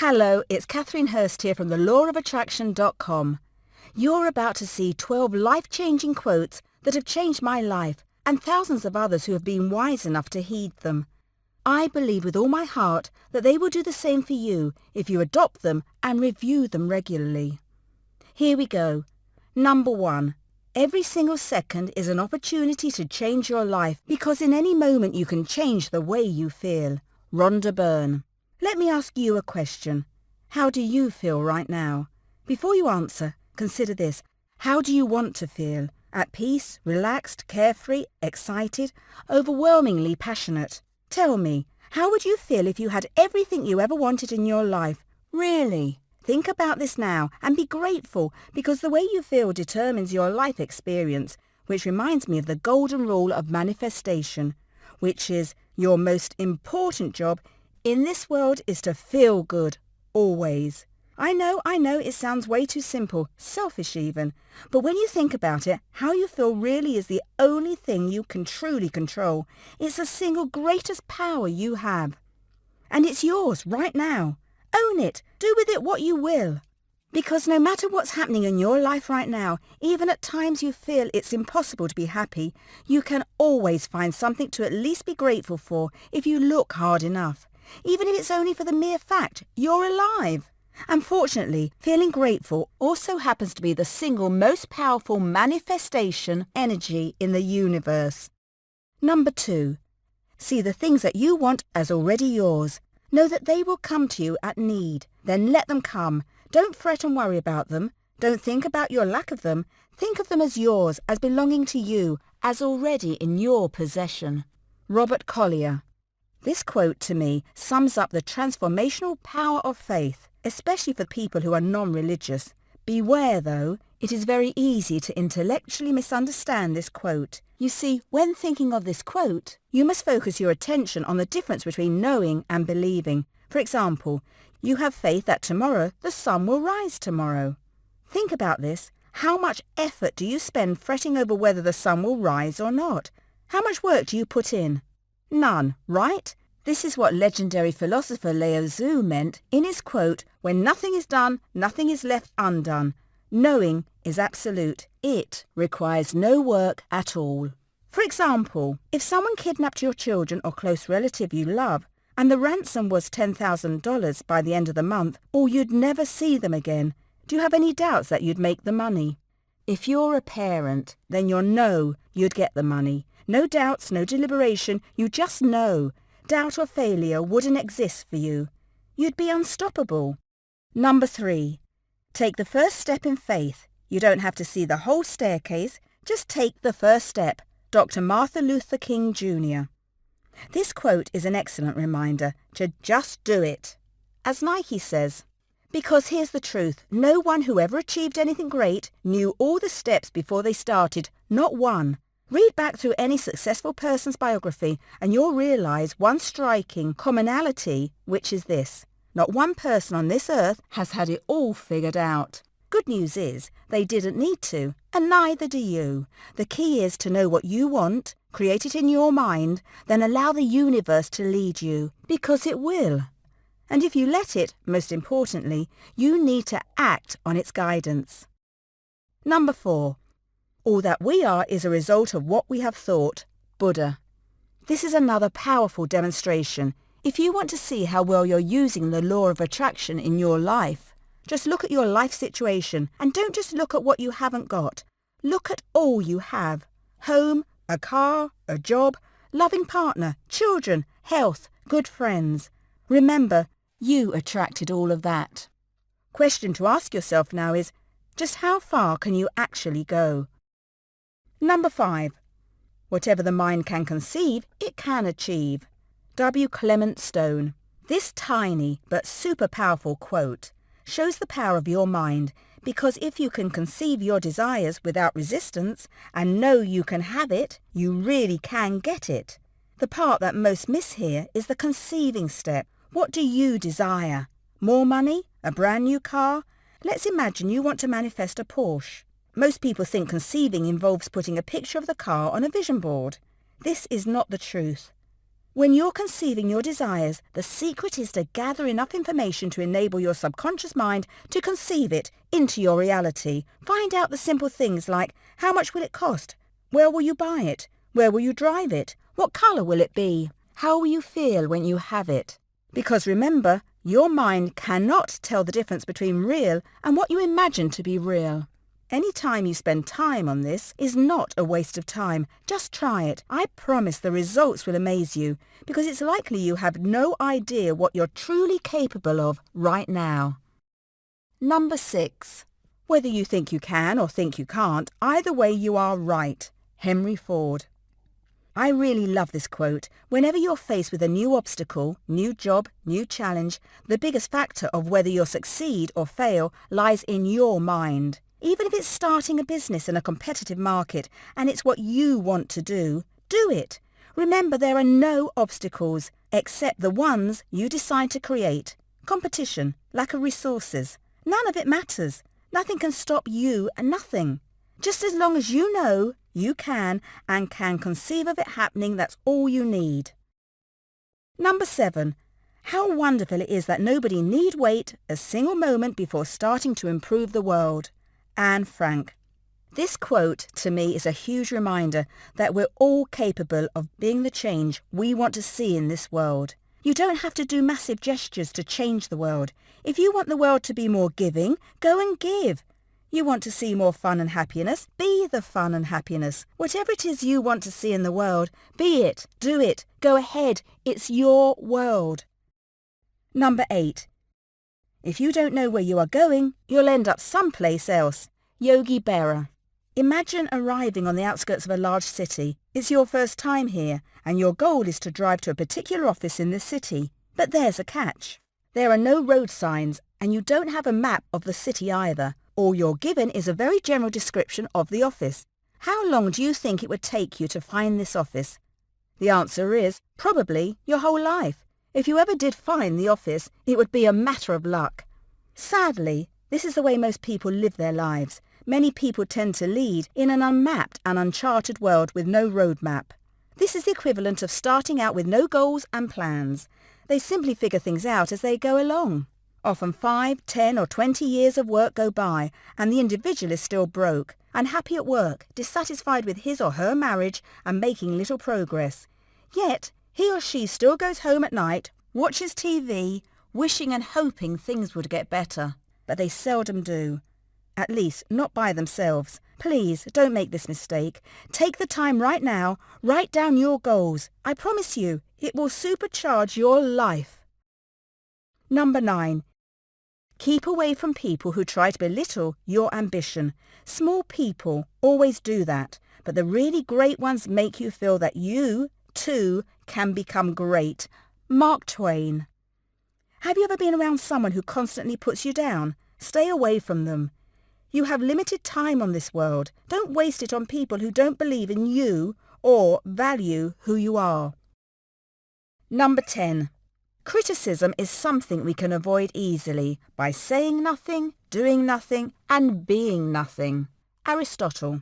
Hello, it's Katherine Hurst here from thelawofattraction.com. You're about to see 12 life-changing quotes that have changed my life and thousands of others who have been wise enough to heed them. I believe with all my heart that they will do the same for you if you adopt them and review them regularly. Here we go. Number 1. Every single second is an opportunity to change your life because in any moment you can change the way you feel. Rhonda Byrne. Let me ask you a question. How do you feel right now? Before you answer, consider this. How do you want to feel? At peace, relaxed, carefree, excited, overwhelmingly passionate? Tell me, how would you feel if you had everything you ever wanted in your life? Really? Think about this now and be grateful because the way you feel determines your life experience, which reminds me of the golden rule of manifestation, which is your most important job in this world is to feel good, always. I know, it sounds way too simple, selfish even, but when you think about it, how you feel really is the only thing you can truly control. It's the single greatest power you have. And it's yours right now. Own it. Do with it what you will. Because no matter what's happening in your life right now, even at times you feel it's impossible to be happy, you can always find something to at least be grateful for if you look hard enough. Even if it's only for the mere fact you're alive. Unfortunately, feeling grateful also happens to be the single most powerful manifestation energy in the universe. Number 2. See the things that you want as already yours. Know that they will come to you at need. Then let them come. Don't fret and worry about them. Don't think about your lack of them. Think of them as yours, as belonging to you, as already in your possession. Robert Collier. This quote to me sums up the transformational power of faith, especially for people who are non-religious. Beware, though, it is very easy to intellectually misunderstand this quote. You see, when thinking of this quote, you must focus your attention on the difference between knowing and believing. For example, you have faith that tomorrow the sun will rise tomorrow. Think about this. How much effort do you spend fretting over whether the sun will rise or not? How much work do you put in? None, right? This is what legendary philosopher Lao Tzu meant in his quote, "When nothing is done, nothing is left undone. Knowing is absolute. It requires no work at all." For example, if someone kidnapped your children or close relative you love, and the ransom was $10,000 by the end of the month, or you'd never see them again, do you have any doubts that you'd make the money? If you're a parent, then you'll know you'd get the money. No doubts, no deliberation, you just know. Doubt or failure wouldn't exist for you. You'd be unstoppable. Number 3. Take the first step in faith. You don't have to see the whole staircase, just take the first step. Dr. Martin Luther King Jr. This quote is an excellent reminder to just do it. As Nike says, because here's the truth, no one who ever achieved anything great knew all the steps before they started, not one. Read back through any successful person's biography and you'll realize one striking commonality, which is this. Not one person on this earth has had it all figured out. Good news is they didn't need to, and neither do you. The key is to know what you want, create it in your mind, then allow the universe to lead you, because it will. And if you let it, most importantly, you need to act on its guidance. Number 4. All that we are is a result of what we have thought. Buddha. This is another powerful demonstration. If you want to see how well you're using the law of attraction in your life, just look at your life situation and don't just look at what you haven't got. Look at all you have. Home, a car, a job, loving partner, children, health, good friends. Remember, you attracted all of that. Question to ask yourself now is, just how far can you actually go? Number 5. Whatever the mind can conceive, it can achieve. W. Clement Stone. This tiny but super powerful quote shows the power of your mind because if you can conceive your desires without resistance and know you can have it, you really can get it. The part that most miss here is the conceiving step. What do you desire? More money? A brand new car? Let's imagine you want to manifest a Porsche. Most people think conceiving involves putting a picture of the car on a vision board. This is not the truth. When you're conceiving your desires, the secret is to gather enough information to enable your subconscious mind to conceive it into your reality. Find out the simple things like, how much will it cost? Where will you buy it? Where will you drive it? What colour will it be? How will you feel when you have it? Because remember, your mind cannot tell the difference between real and what you imagine to be real. Any time you spend time on this is not a waste of time. Just try it. I promise the results will amaze you, because it's likely you have no idea what you're truly capable of right now. Number 6. Whether you think you can or think you can't, either way you are right. Henry Ford. I really love this quote. Whenever you're faced with a new obstacle, new job, new challenge, the biggest factor of whether you'll succeed or fail lies in your mind. Even if it's starting a business in a competitive market and it's what you want to do it. Remember, there are no obstacles except the ones you decide to create. Competition, lack of resources. None of it matters. Nothing can stop you and nothing. Just as long as you know you can and can conceive of it happening, that's all you need. Number 7. How wonderful it is that nobody need wait a single moment before starting to improve the world. Anne Frank. This quote to me is a huge reminder that we're all capable of being the change we want to see in this world. You don't have to do massive gestures to change the world. If you want the world to be more giving, go and give. You want to see more fun and happiness? Be the fun and happiness. Whatever it is you want to see in the world, be it, do it, go ahead. It's your world. Number 8. If you don't know where you are going, you'll end up someplace else. Yogi Berra. Imagine arriving on the outskirts of a large city. It's your first time here, and your goal is to drive to a particular office in the city. But there's a catch. There are no road signs, and you don't have a map of the city either. All you're given is a very general description of the office. How long do you think it would take you to find this office? The answer is, probably your whole life. If you ever did find the office, it would be a matter of luck. Sadly, this is the way most people live their lives. Many people tend to lead in an unmapped and uncharted world with no roadmap. This is the equivalent of starting out with no goals and plans. They simply figure things out as they go along. Often 5, 10 or 20 years of work go by and the individual is still broke, unhappy at work, dissatisfied with his or her marriage and making little progress. Yet, he or she still goes home at night, watches TV, wishing and hoping things would get better. But they seldom do. At least, not by themselves. Please, don't make this mistake. Take the time right now, write down your goals. I promise you, it will supercharge your life. Number 9. Keep away from people who try to belittle your ambition. Small people always do that, but the really great ones make you feel that you, too, can become great. Mark Twain. Have you ever been around someone who constantly puts you down? Stay away from them. You have limited time on this world. Don't waste it on people who don't believe in you or value who you are. Number 10. Criticism is something we can avoid easily by saying nothing, doing nothing, and being nothing. Aristotle.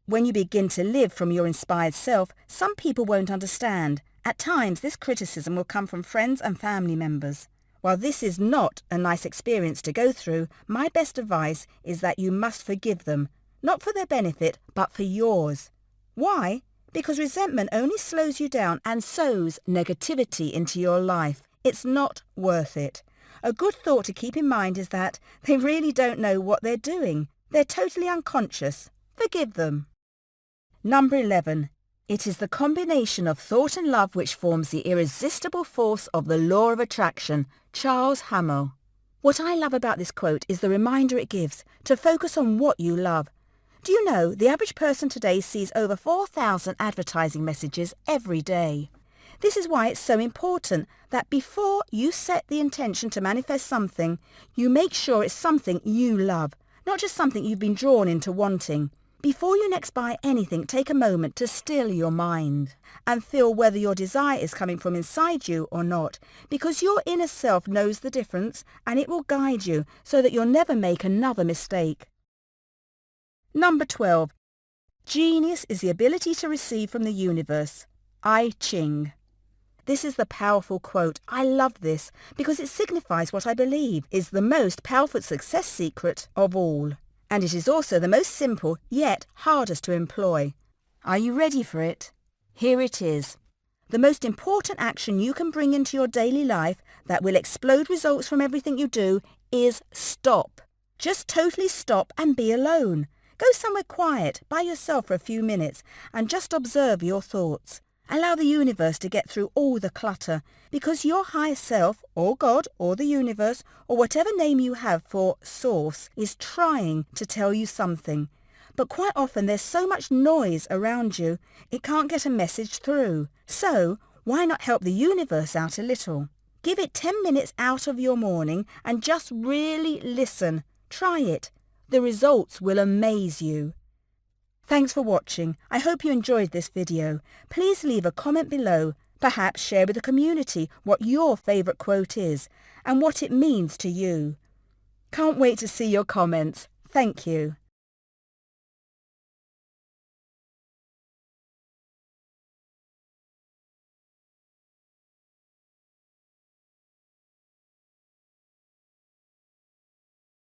When you begin to live from your inspired self, some people won't understand. At times, this criticism will come from friends and family members. While this is not a nice experience to go through, my best advice is that you must forgive them, not for their benefit, but for yours. Why? Because resentment only slows you down and sows negativity into your life. It's not worth it. A good thought to keep in mind is that they really don't know what they're doing. They're totally unconscious. Forgive them. Number 11. It is the combination of thought and love which forms the irresistible force of the law of attraction. Charles Hammel. What I love about this quote is the reminder it gives to focus on what you love. Do you know the average person today sees over 4,000 advertising messages every day? This is why it's so important that before you set the intention to manifest something, you make sure it's something you love, not just something you've been drawn into wanting. Before you next buy anything, take a moment to still your mind and feel whether your desire is coming from inside you or not, because your inner self knows the difference and it will guide you so that you'll never make another mistake. Number 12. Genius is the ability to receive from the universe. I Ching. This is the powerful quote. I love this because it signifies what I believe is the most powerful success secret of all. And it is also the most simple, yet hardest to employ. Are you ready for it? Here it is. The most important action you can bring into your daily life that will explode results from everything you do is stop. Just totally stop and be alone. Go somewhere quiet, by yourself for a few minutes, and just observe your thoughts. Allow the universe to get through all the clutter, because your higher self, or God, or the universe, or whatever name you have for source, is trying to tell you something. But quite often there's so much noise around you, it can't get a message through. So, why not help the universe out a little? Give it 10 minutes out of your morning and just really listen. Try it. The results will amaze you. Thanks for watching. I hope you enjoyed this video. Please leave a comment below. Perhaps share with the community what your favourite quote is and what it means to you. Can't wait to see your comments. Thank you.